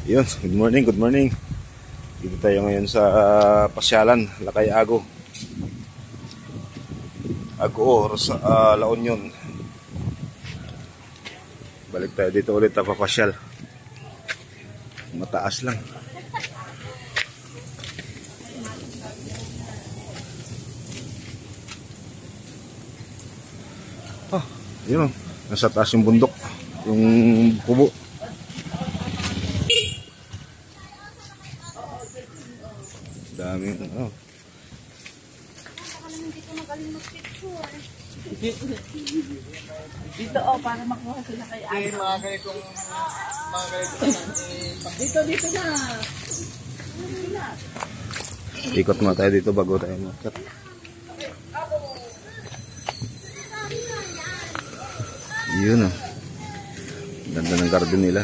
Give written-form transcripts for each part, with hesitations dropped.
Yun, good morning, good morning. Dito tayo ngayon sa pasyalan, Lakay Ago. Ago sa La Union. Balik tayo dito ulit na papasyal. Mataas lang. Yun o, nasa taas yung bundok, yung kubo. Daming ano. Dito para makuha sila kay Ay. Mga ganitong dito na. Ikot muna tayo dito bago tayo makat. Yun o. Ganda ng garden nila.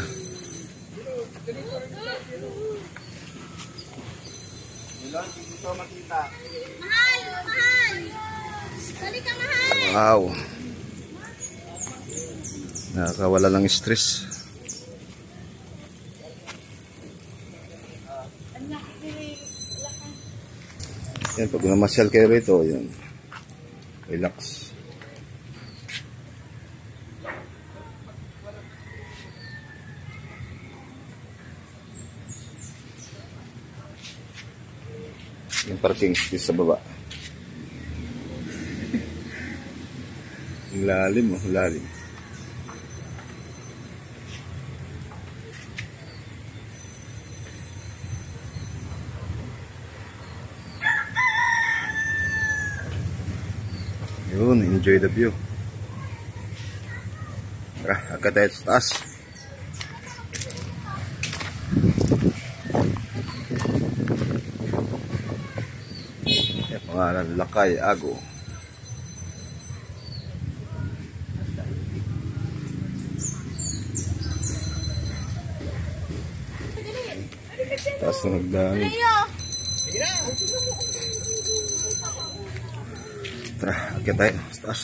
Mahal! Mahal! Dali ka, mahal! Wow! Nakakawala lang stress. Yan, pag namasyal kayo rito, yan. Relax. Yung parking space sa baba. Ang lalim, oh, lalim. Yun, enjoy the view. Tara, agad tayo sa taas. Pangalan, Lakay Ago. Taas na nagdaan. Tara, agad tayo sa taas.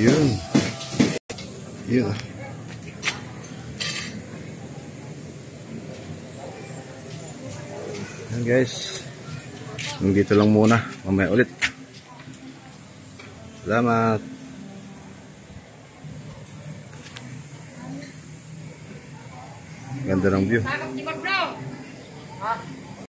Yun. Yun. Yan guys. Dito lang muna. Mamaya ulit. Salamat. Ganda ng view.